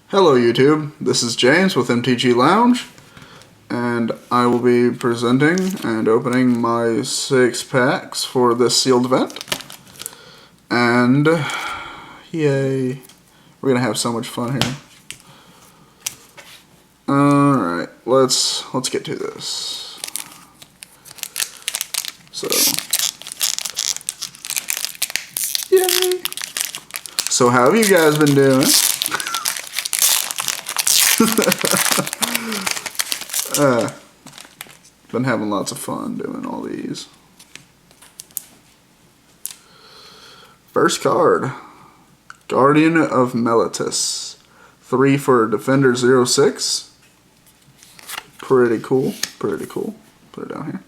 Hello YouTube, this is James with MTG Lounge, and I will be presenting and opening my 6 packs for this sealed event. And yay, we're gonna have so much fun here. Alright, let's get to this. So yay. So how have you guys been doing? Been having lots of fun doing all these. First card, Guardian of Meletis. 3 for Defender 06. Pretty cool, pretty cool. Put it down here.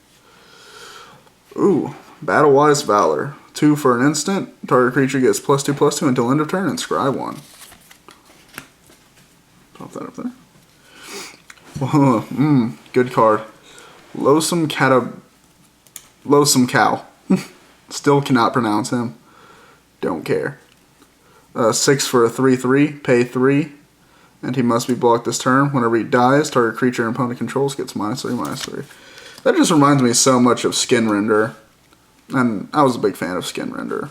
Ooh, Battle-Wise Valor. 2 for an instant. Target creature gets +2/+2 until end of turn and scry 1. Pop that up there. Good card. Loathsome Cow. Still cannot pronounce him. Don't care. 6 for a 3/3. Pay 3. And he must be blocked this turn. Whenever he dies, target creature and opponent controls gets -3/-3. That just reminds me so much of Skin Render. And I was a big fan of Skin Render.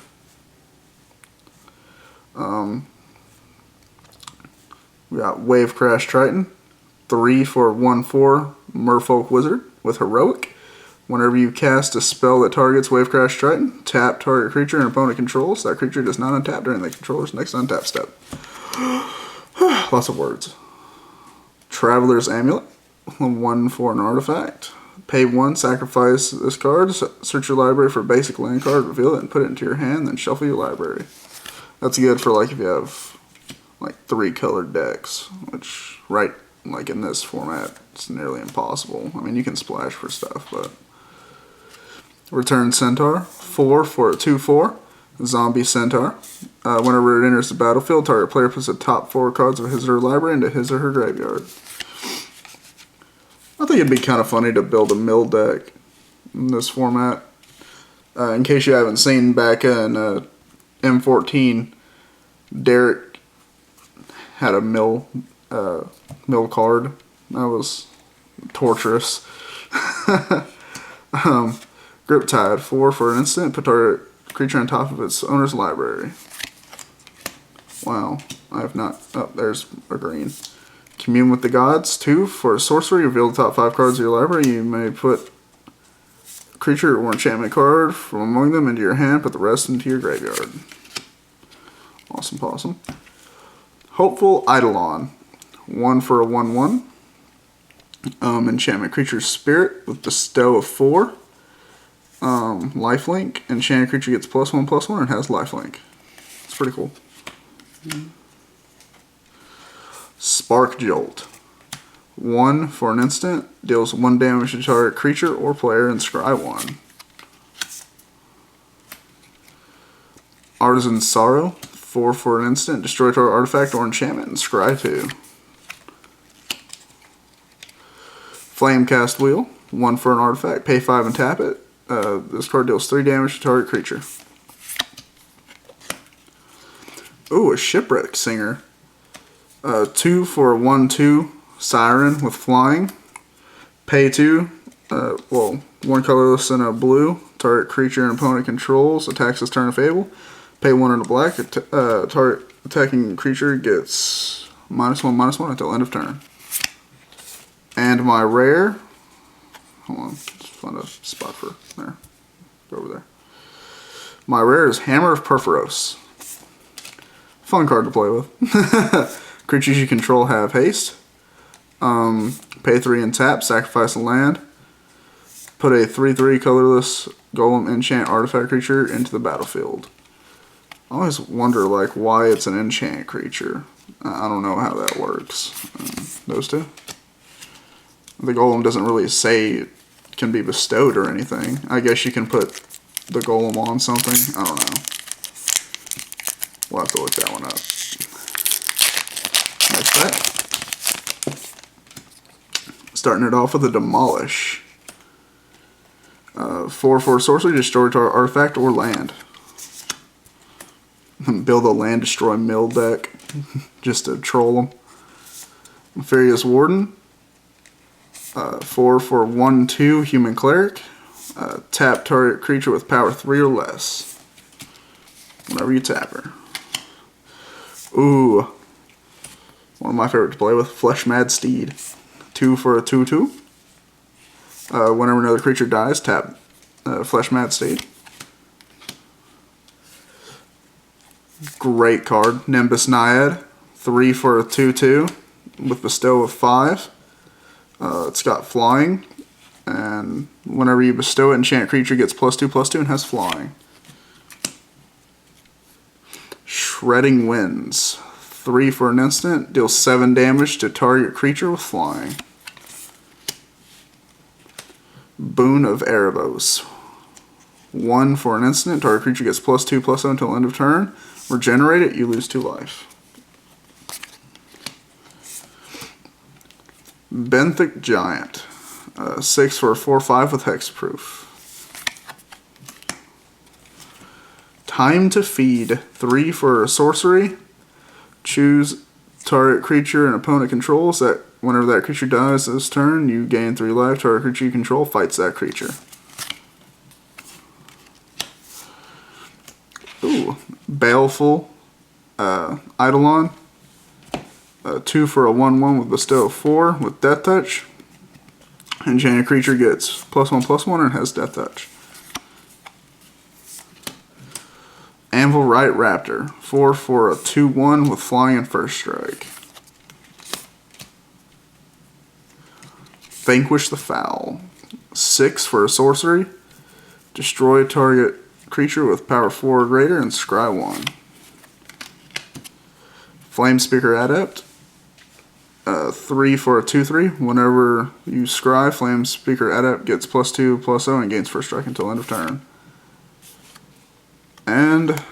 We got Wave Crash Triton. 3 for 1/4 Merfolk Wizard with Heroic. Whenever you cast a spell that targets Wave Crash Triton, tap target creature and opponent controls. That creature does not untap during the controller's next untap step. Lots of words. Traveler's Amulet. 1 for an artifact. Pay 1, sacrifice this card. Search your library for a basic land card, reveal it, and put it into your hand, then shuffle your library. That's good for like if you have like 3 colored decks, which right like in this format it's nearly impossible. I mean, you can splash for stuff, but Return Centaur. 4 for a 2/4 Zombie Centaur. Whenever it enters the battlefield, target player puts the top 4 cards of his or her library into his or her graveyard. I think it'd be kind of funny to build a mill deck in this format. In case you haven't seen, back in M14, Derek had a mill card. That was torturous. Griptide. 4 for an instant. Put target creature on top of its owner's library. Wow. I have not... Oh, there's a green. Commune with the Gods. 2 for a sorcery. Reveal the top 5 cards of your library. You may put a creature or enchantment card from among them into your hand. Put the rest into your graveyard. Awesome possum. Hopeful Eidolon. 1 for a 1/1. Enchantment creature spirit with bestow of 4. Lifelink. Enchanted creature gets +1/+1 and has lifelink. It's pretty cool. Spark Jolt. 1 for an instant. Deals 1 damage to target creature or player and scry 1. Artisan Sorrow. 4 for an instant. Destroy target artifact or enchantment and scry 2. Flamecast Wheel. 1 for an artifact. Pay 5 and tap it. This card deals 3 damage to target creature. Ooh, a Shipwreck Singer. 2 for a 1/2 Siren with flying. Pay 2. 1 colorless and a blue. Target creature and opponent controls. Attacks this turn if able. Pay 1 and a black. Target attacking creature gets -1/-1 until end of turn. And my rare. Hold on, let's find a spot for there. Go over there. My rare is Hammer of Perforos. Fun card to play with. Creatures you control have haste. Pay 3 and tap. Sacrifice a land. Put a 3/3 colorless golem enchant artifact creature into the battlefield. I always wonder like why it's an enchant creature. I don't know how that works. Those two. The golem doesn't really say it can be bestowed or anything. I guess you can put the golem on something. I don't know. We'll have to look that one up. Next pack. Starting it off with a Demolish. 4 for sorcery. Destroy target artifact or land. Build a land destroy mill deck just to troll them. Nefarious Warden. 4 for 1/2 Human Cleric. Tap target creature with power 3 or less. Whenever you tap her. Ooh. One of my favorite to play with. Flesh Mad Steed. 2 for a 2/2. Whenever another creature dies, tap Flesh Mad Steed. Great card. Nimbus Naiad. 3 for a 2/2 with Bestow of 5. It's got flying, and whenever you bestow it, enchant creature gets +2/+2 and has flying. Shredding Winds. 3 for an instant, deals 7 damage to target creature with flying. Boon of Erebos. 1 for an instant, target creature gets +2/+0 until end of turn. Regenerate it, you lose 2 life. Benthic Giant. 6 for a 4/5 with hexproof. Time to Feed. 3 for a sorcery. Choose target creature an opponent controls. That whenever that creature dies this turn, you gain 3 life. Target creature you control fights that creature. Ooh. Baleful Eidolon. 2 for a 1/1 with Bestow of 4 with Death Touch. Enchanted creature gets +1/+1 and has Death Touch. Anvil Right Raptor. 4 for a 2/1 with flying and first strike. Vanquish the Foul. 6 for a sorcery. Destroy target creature with power 4 or greater and scry 1. Flame Speaker Adept. 3 for a 2/3. Whenever you scry, Flame Speaker Adept gets +2/+0 and gains first strike until end of turn. And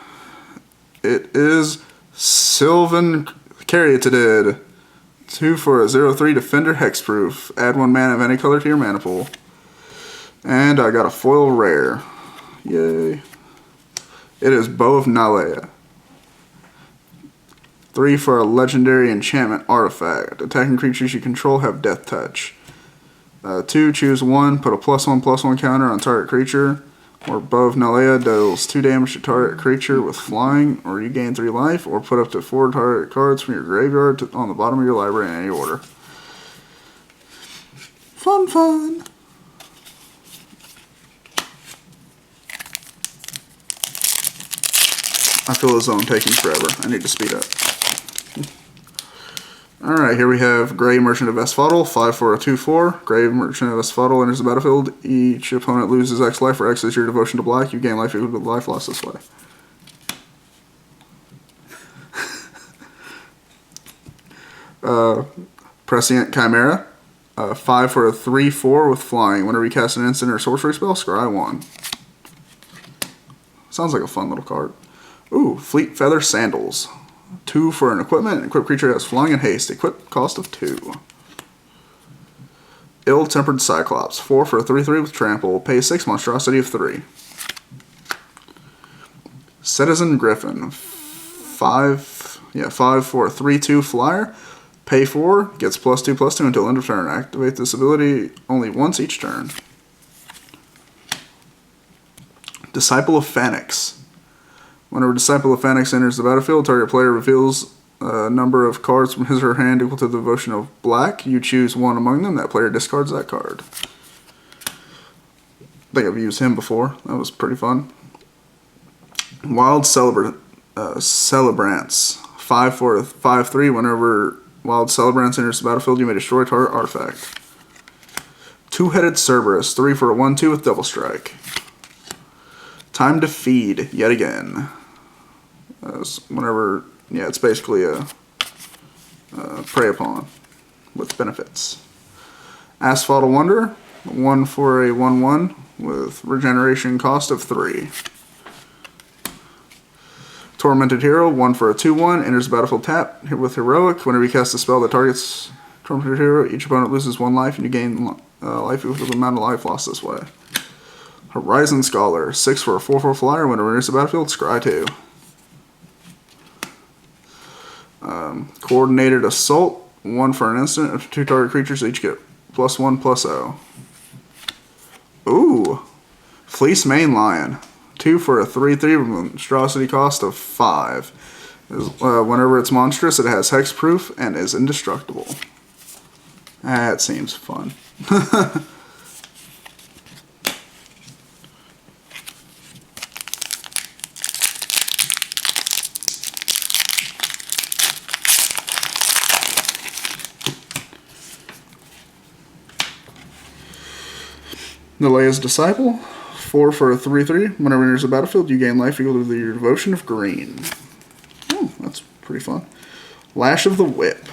it is Sylvan Caryatid. 2 for a 0/3 Defender Hexproof. Add 1 mana of any color to your mana pool. And I got a foil rare. Yay. It is Bow of Nalea. 3 for a legendary enchantment artifact. Attacking creatures you control have Death Touch. 2, choose 1, put a +1/+1 counter on target creature. Or Bow of Nalea deals 2 damage to target creature with flying, or you gain 3 life, or put up to 4 target cards from your graveyard on the bottom of your library in any order. Fun, fun! I feel as though I'm taking forever. I need to speed up. Alright, here we have Grey Merchant of Asphodel, 5 for a 2/4. Grey Merchant of Asphodel enters the battlefield. Each opponent loses X life, where X is your devotion to black. You gain life equal to the life lost this way. Prescient Chimera, 5 for a 3/4 with flying. Whenever you cast an instant or sorcery spell, scry 1. Sounds like a fun little card. Ooh, Fleet Feather Sandals. 2 for an equipment. An equipped creature has flying and haste. Equip cost of 2. Ill-Tempered Cyclops. 4 for a 3/3 with trample. Pay 6, monstrosity of 3. Citizen Griffin. 5 for a 3/2 flyer. Pay 4, gets +2/+2 until end of turn. Activate this ability only once each turn. Disciple of Phalanx. Whenever Disciple of Phalanx enters the battlefield, target player reveals a number of cards from his or her hand equal to the devotion of black. You choose 1 among them. That player discards that card. I think I've used him before. That was pretty fun. Wild Celebrants. 5 for a 5/3. Whenever Wild Celebrants enters the battlefield, you may destroy target artifact. Two-Headed Cerberus. 3 for a 1/2 with Double Strike. Time to Feed, yet again. Whenever, yeah, it's basically a prey upon with benefits. Asphodel Wonder, 1 for a 1/1 with regeneration cost of 3. Tormented Hero, 1 for a 2/1, enters the battlefield tap with Heroic. Whenever you cast a spell that targets Tormented Hero, each opponent loses 1 life and you gain life equal to the amount of life lost this way. Horizon Scholar, 6 for a 4/4 flyer. Whenever it enters the battlefield, scry 2. Coordinated Assault, 1 for an instant. Up to 2 target creatures each get +1/+0. Ooh. Fleece Mane Lion. 2 for a 3/3 with a monstrosity cost of 5. Whenever it's monstrous, it has hexproof and is indestructible. That seems fun. Nalea's Disciple. 4 for a 3/3. Whenever it enters the battlefield, you gain life equal to your devotion of green. Oh, that's pretty fun. Lash of the Whip.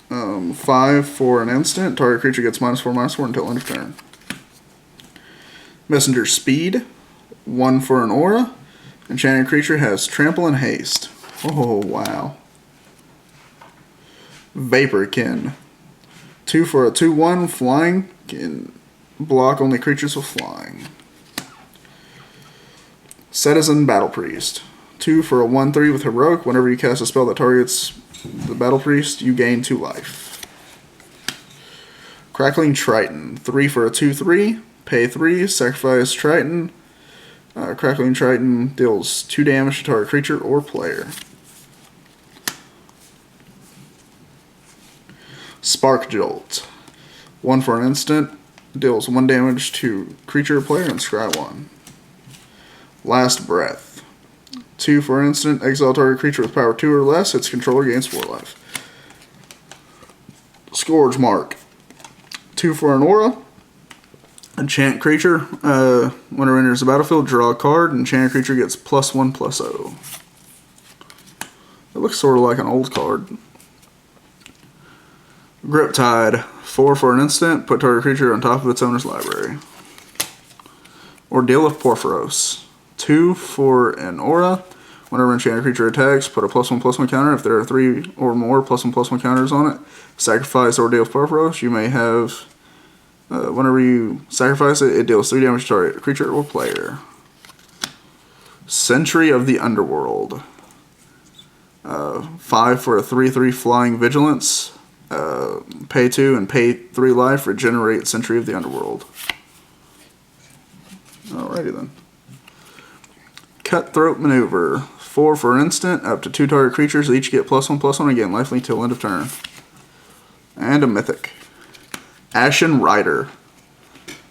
5 for an instant. Target creature gets -4/-4 until end of turn. Messenger Speed. 1 for an aura. Enchanted creature has trample and haste. Oh, wow. Vaporkin. 2 for a 2/1 flying. Can block only creatures with flying. Citizen Battle Priest. 2 for a 1/3 with heroic. Whenever you cast a spell that targets the Battle Priest, you gain 2 life. Crackling Triton. 3 for a 2/3. Pay 3. Sacrifice Triton. Crackling Triton deals 2 damage to target creature or player. Spark Jolt. 1 for an instant. Deals 1 damage to creature or player and scry 1. Last Breath. 2 for an instant. Exile target creature with power 2 or less. Its controller gains 4 life. Scourge Mark. 2 for an aura. Enchant creature. Whenever it enters the battlefield, draw a card. Enchanted creature gets +1/+0. It looks sort of like an old card. Griptide. 4 for an instant. Put target creature on top of its owner's library. Ordeal of Porphyros. 2 for an aura. Whenever enchanted creature attacks, put a +1/+1 counter. If there are 3 or more +1/+1 counters on it, sacrifice Ordeal of Porphyros. You may have, whenever you sacrifice it, it deals 3 damage to target creature or player. Sentry of the Underworld. 5 for a 3/3 flying vigilance. Pay 2 and pay 3 life. Regenerate Sentry of the Underworld. Alrighty then. Cutthroat Maneuver. 4 for an instant. Up to 2 target creatures each get +1/+1 and gain lifelink till end of turn. And a mythic. Ashen Rider.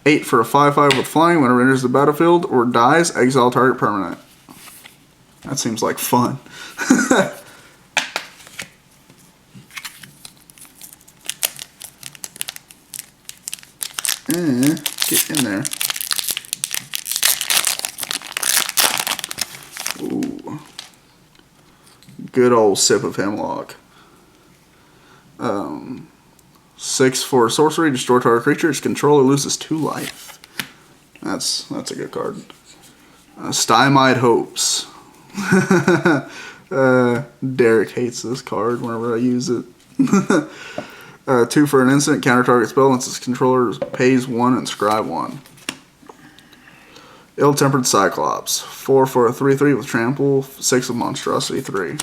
8 for a 5/5 with flying. Whenever it enters the battlefield or dies, exile target permanent. That seems like fun. Get in there. Ooh. Good old sip of hemlock. 6 for sorcery. Destroy target creature. Its controller loses 2 life. That's a good card. Stymied Hopes. Derek hates this card whenever I use it. 2 for an instant. Counter target spell once its controller pays 1 and scry 1. Ill-Tempered Cyclops. 4 for a 3/3 with trample. 6 with monstrosity 3.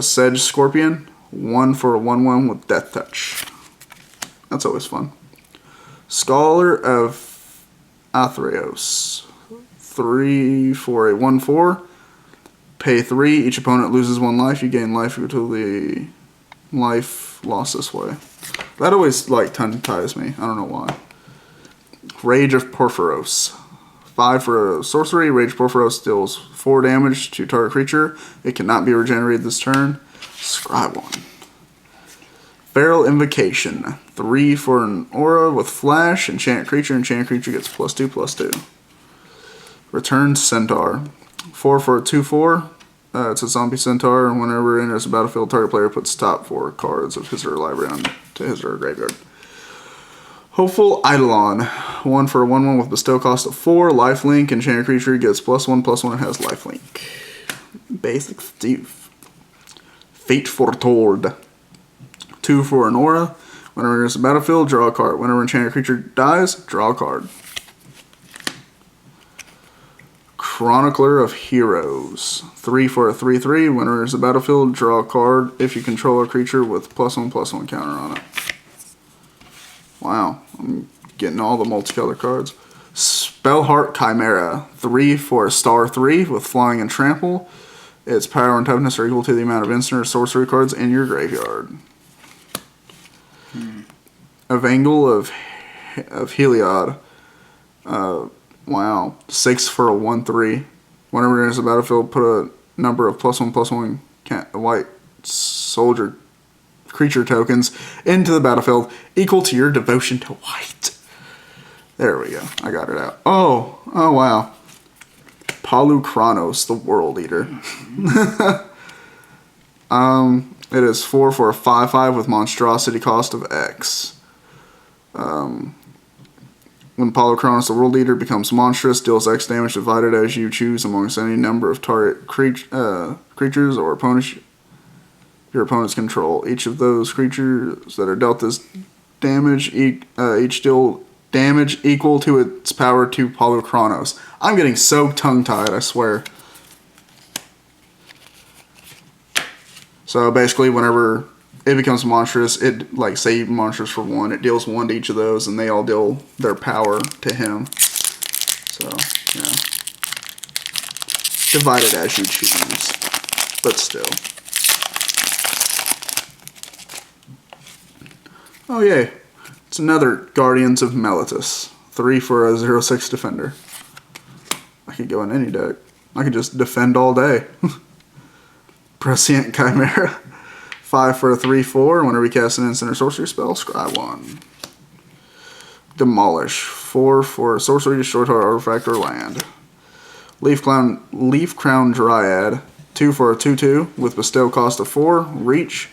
Sedge Scorpion. 1 for a 1/1 with death touch. That's always fun. Scholar of Athreos. 3 for a 1/4. Pay 3. Each opponent loses 1 life. You gain life until the life lost this way. That always tongue-ties me. I don't know why. Rage of Porphyros. 5 for a sorcery. Rage Porphyros deals 4 damage to target creature. It cannot be regenerated this turn. Scry 1. Feral Invocation. 3 for an aura with flash. Enchant creature. Enchant creature gets +2/+2. Return Centaur. 4 for a 2/4. It's a zombie centaur, and whenever it enters the battlefield, target player puts top 4 cards of his or her library onto his or her graveyard. Hopeful Eidolon. 1 for a 1/1 with bestow cost of 4. Lifelink. Enchanted creature gets +1/+1 and has lifelink. Basic Steve. Fate Foretold. 2 for an aura. Whenever it enters the battlefield, draw a card. Whenever enchanted creature dies, draw a card. Chronicler of Heroes. 3 for a 3/3. When it enters the battlefield, draw a card if you control a creature with +1/+1 counter on it. Wow, I'm getting all the multicolor cards. Spellheart Chimera. 3 for a star 3 with flying and trample. Its power and toughness are equal to the amount of instant or sorcery cards in your graveyard. Evangel of Heliod. Wow. 6 for a 1/3. Whenever it enters the battlefield, put a number of +1/+1 white soldier creature tokens into the battlefield equal to your devotion to white. There we go. I got it out. Oh wow. Paluchronos, the World Eater. It is 4 for a 5/5 with monstrosity cost of X. When Paluchronos, the World Eater, becomes monstrous, deals X damage divided as you choose amongst any number of target creatures or your opponents control. Each of those creatures that are dealt this damage each deal damage equal to its power to Paluchronos. I'm getting so tongue-tied, I swear. So basically, whenever it becomes monstrous, it, like, say monstrous for 1, it deals 1 to each of those, and they all deal their power to him. So, yeah. Divide it as you choose, but still. Oh, yay. It's another Guardians of Meletis. 3 for a 0/6 defender. I could go in any deck. I could just defend all day. Prescient Chimera. 5 for a 3/4. Whenever you cast an instant or sorcery spell, scry 1. Demolish. 4 for a sorcery, destroy target artifact or land. Leaf Crown Dryad. 2 for a 2/2 with bestow cost of 4. Reach.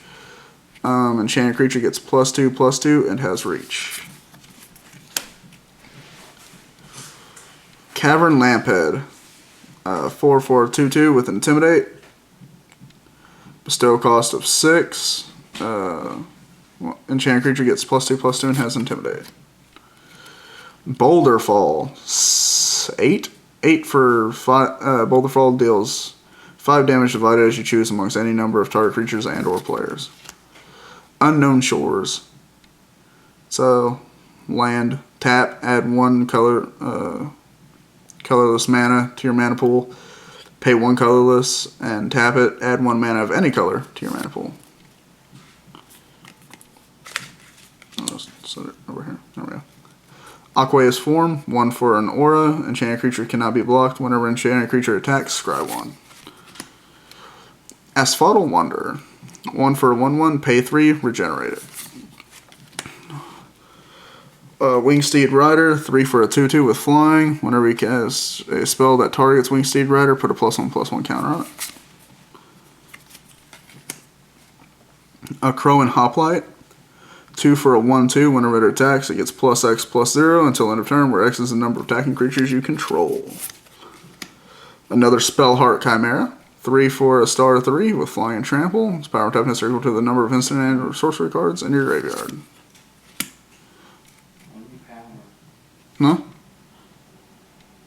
Enchanted creature gets +2/+2 and has reach. Cavern Lamphead. 4 for a 2/2 with intimidate. Bestow cost of 6. Enchanted creature gets +2/+2 and has intimidate. Boulder Fall. 8 for 5. Boulder Fall deals 5 damage divided as you choose amongst any number of target creatures and or players. Unknown Shores. So, land, tap, add 1 colorless mana to your mana pool. Pay 1 colorless and tap it. Add 1 mana of any color to your mana pool. Set it over here. There we go. Aqueous Form. 1 for an aura. Enchanted creature cannot be blocked. Whenever enchanted creature attacks, scry 1. Asphodel Wonder. 1 for a 1/1. Pay 3. Regenerate it. Wingsteed Rider. 3 for a 2/2 with flying. Whenever you cast a spell that targets Wingsteed Rider, put a +1/+1 counter on it. A Crow and Hoplite. 2 for a 1/2. Whenever it attacks, it gets +X/+0 until end of turn, where X is the number of attacking creatures you control. Another Spellheart Chimera. 3 for a star 3 with flying and trample. Its power and toughness are equal to the number of instant and or sorcery cards in your graveyard. No?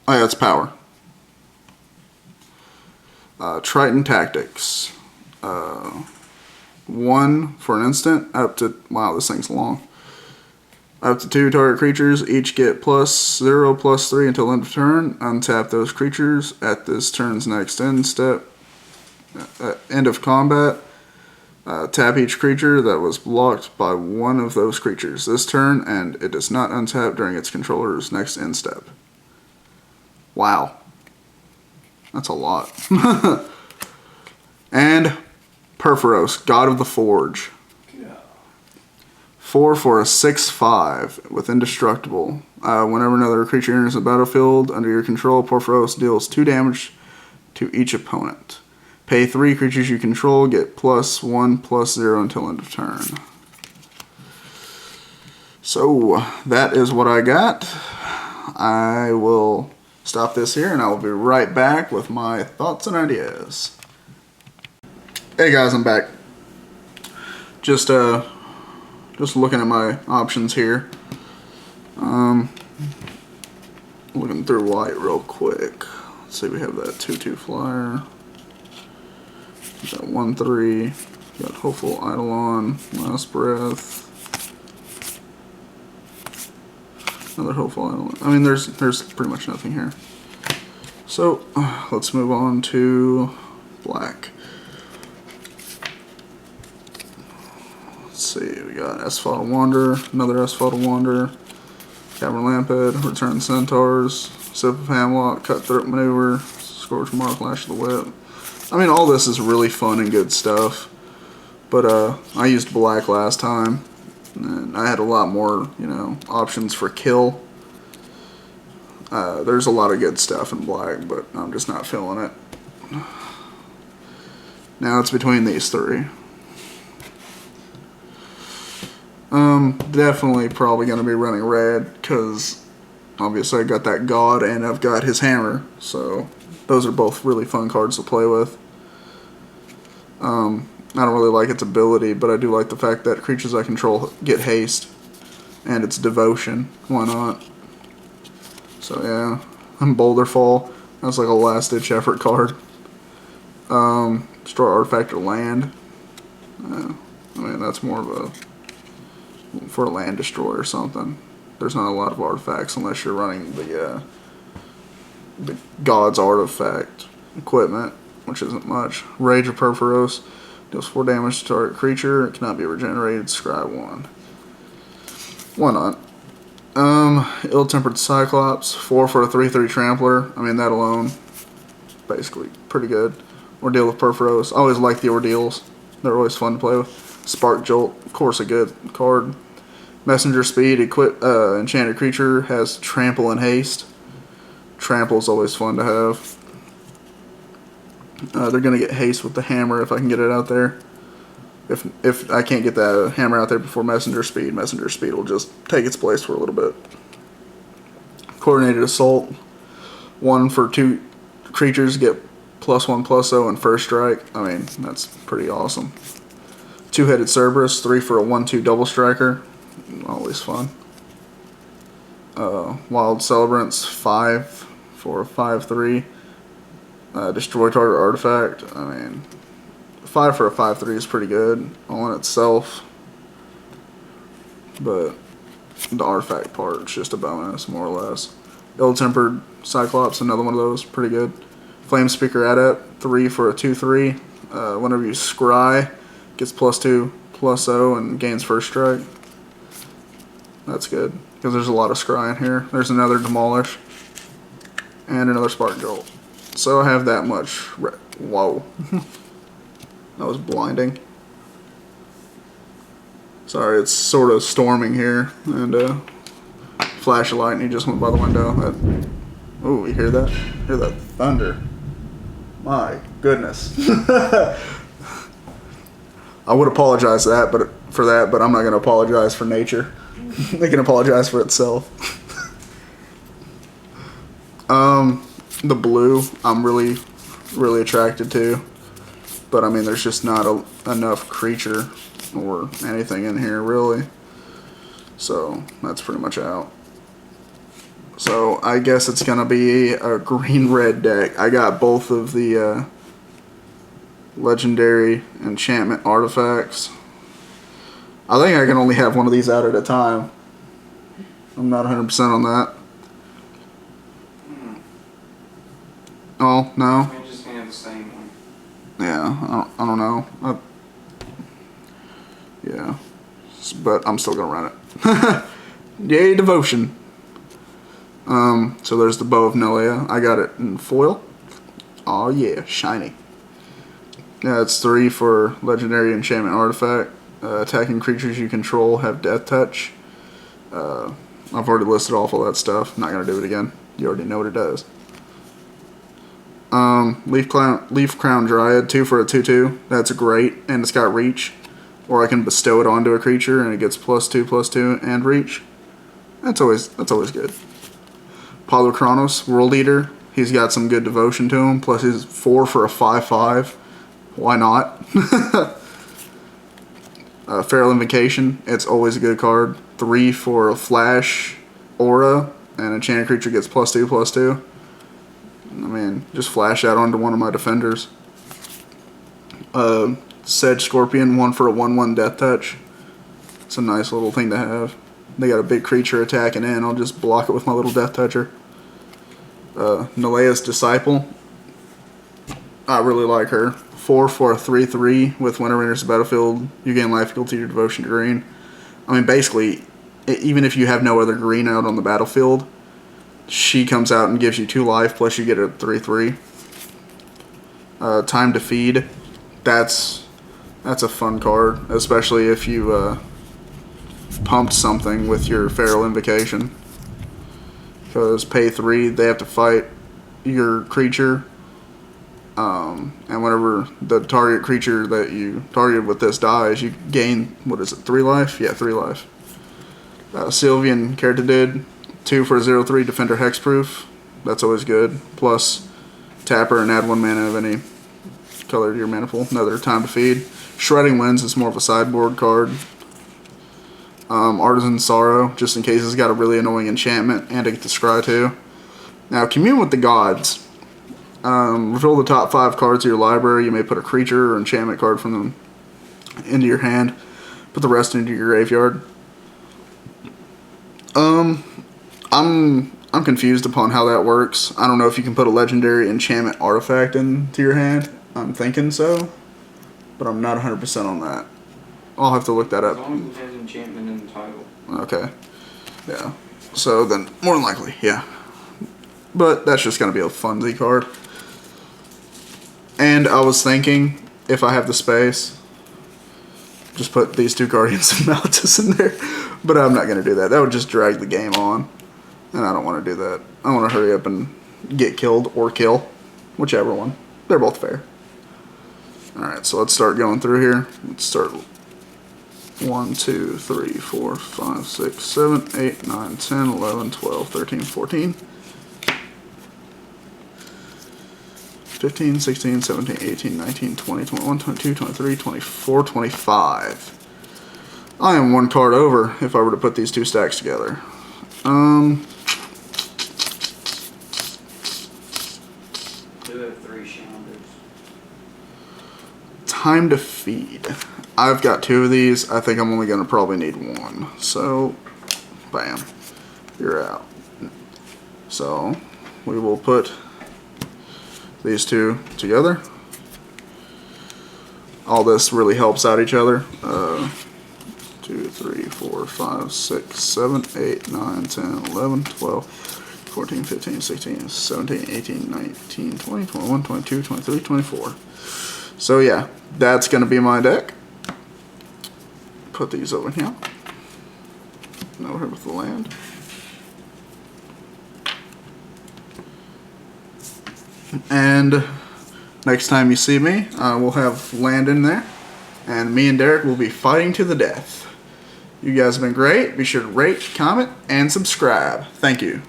Oh yeah, it's power. Triton Tactics. 1 for an instant, up to, wow, this thing's long. Up to 2 target creatures, each get +0/+3 until end of turn. Untap those creatures at this turn's next end step. End of combat. Tap each creature that was blocked by one of those creatures this turn, and it does not untap during its controller's next end step. Wow. That's a lot. And Perforos, God of the Forge. 4 for a 6/5 with indestructible. Whenever another creature enters the battlefield under your control, Perforos deals 2 damage to each opponent. Pay 3 creatures you control, get +1/+0 until end of turn. So, that is what I got. I will stop this here and I will be right back with my thoughts and ideas. Hey guys, I'm back. Just looking at my options here. Looking through white real quick. Let's Let's see, we have that 2/2 flyer. We got 1/3. Got Hopeful Eidolon, Last Breath. Another Hopeful Eidolon. I mean, there's pretty much nothing here. So let's move on to black. Let's see, we got Asphalted Wander, another Asphalted Wander, Cavern Lamphead, Return Centaurs, Sip of Hamlock, Cutthroat Maneuver, Scorch Mark, Lash of the Whip. I mean, all this is really fun and good stuff. But I used black last time, and I had a lot more, you know, options for kill. There's a lot of good stuff in black, but I'm just not feeling it. Now it's between these three. Definitely probably going to be running red, because obviously I got that God and I've got his hammer, so those are both really fun cards to play with. I don't really like its ability, but I do like the fact that creatures I control get haste, and its devotion. Why not? So yeah, and Boulder Fall. That's like a last-ditch effort card. Destroy artifact or land. I mean, that's more of a for a land destroy or something. There's not a lot of artifacts unless you're running the God's artifact equipment, which isn't much. Rage of Perforos. Deals 4 damage to target creature. It cannot be regenerated. Scry 1. Why not? Ill-Tempered Cyclops. 4 for a 3/3 Trampler. I mean, that alone, basically pretty good. Ordeal of Perforos. I always like the Ordeals. They're always fun to play with. Spark Jolt. Of course, a good card. Messenger Speed. Enchanted creature has Trample and Haste. Trample is always fun to have. They're going to get haste with the hammer if I can get it out there. If I can't get that hammer out there before Messenger Speed will just take its place for a little bit. Coordinated Assault. 1 for 2 creatures get +1/+0 and first strike. I mean, that's pretty awesome. Two-Headed Cerberus. 3 for a 1/2 double striker. Always fun. Wild Celebrants. 5 for a 5/3. Destroy target artifact. I mean, 5 for a 5/3 is pretty good all in itself, but the artifact part is just a bonus, more or less. Ill-Tempered Cyclops, another one of those, pretty good. Flame Speaker Adept, 3 for a 2/3. Whenever you scry, gets +2/+0 and gains first strike. That's good, because there's a lot of scry in here. There's another Demolish, and another Spark Jolt. So I have that much. Whoa. That was blinding. Sorry, it's sort of storming here. And flash of lightning just went by the window. Oh, you hear that? Hear that thunder? My goodness. I would apologize for that, but I'm not going to apologize for nature. It can apologize for itself. The blue, I'm really, really attracted to, but I mean, there's just not enough creature or anything in here, really. So that's pretty much out. So I guess it's gonna be a green-red deck. I got both of the legendary enchantment artifacts. I think I can only have one of these out at a time. I'm not 100% on that. Oh, no? We just have the same one. Yeah, I don't know. Yeah. But I'm still going to run it. Yay, devotion. So there's the Bow of Nelea. I got it in foil. Oh yeah, shiny. Yeah, it's 3 for legendary enchantment artifact. Attacking creatures you control have death touch. I've already listed off all that stuff. Not going to do it again. You already know what it does. Leaf Crown Dryad, 2 for a 2/2. That's great, and it's got reach. Or I can bestow it onto a creature, and it gets +2/+2 and reach. That's always good. Paulo Kronos, World Eater. He's got some good devotion to him. Plus he's 4 for a 5/5. Why not? Feral Invocation. It's always a good card. 3 for a flash aura, and enchanted creature gets +2/+2. I mean, just flash that onto one of my defenders. Sedge Scorpion, 1 for a 1/1 death touch. It's a nice little thing to have. They got a big creature attacking in. I'll just block it with my little death toucher. MNYESS Disciple. I really like her. 4 for a 3/3 with whenever enters the battlefield, you gain life equal to your devotion to green. I mean, basically, even if you have no other green out on the battlefield, she comes out and gives you 2 life, plus you get a 3/3. Time to Feed. That's a fun card, especially if you pumped something with your Feral Invocation. Because pay 3, they have to fight your creature. And whenever the target creature that you targeted with this dies, you gain, what is it, 3 life? Yeah, 3 life. Sylvian Caratidid, 2 for a 0/3 Defender Hexproof. That's always good. Plus, tap her and add 1 mana of any color to your mana pool. Another Time to Feed. Shredding Winds is more of a sideboard card. Artisan Sorrow, just in case it's got a really annoying enchantment, and to get to scry too. Now, Commune with the Gods. Reveal the top 5 cards of your library. You may put a creature or enchantment card from them into your hand. Put the rest into your graveyard. I'm confused upon how that works. I don't know if you can put a legendary enchantment artifact into your hand. I'm thinking so, but I'm not 100% on that. I'll have to look that up. As long as it has enchantment in the title. Okay. Yeah. So then, more than likely, yeah. But that's just going to be a funsy card. And I was thinking, if I have the space, just put these 2 Guardians of Maltus in there. But I'm not going to do that. That would just drag the game on. And I don't want to do that. I want to hurry up and get killed or kill. Whichever one. They're both fair. Alright, so let's start going through here. Let's start 1, 2, 3, 4, 5, 6, 7, 8, 9, 10, 11, 12, 13, 14. 15, 16, 17, 18, 19, 20, 21, 22, 23, 24, 25. I am 1 card over if I were to put these 2 stacks together. Do have 3 Shambles. Time to Feed. I've got 2 of these. I think I'm only going to probably need 1. So, bam. You're out. So, we will put these 2 together. All this really helps out each other. 2, 3, 4, 5, 6, 7, 8, 9, 10, 11, 12, 14, 15, 16, 17, 18, 19, 20, 21, 22, 23, 24. So yeah, that's going to be my deck. Put these over here. Over here with the land. And next time you see me, we'll have land in there. And me and Derek will be fighting to the death. You guys have been great. Be sure to rate, comment, and subscribe. Thank you.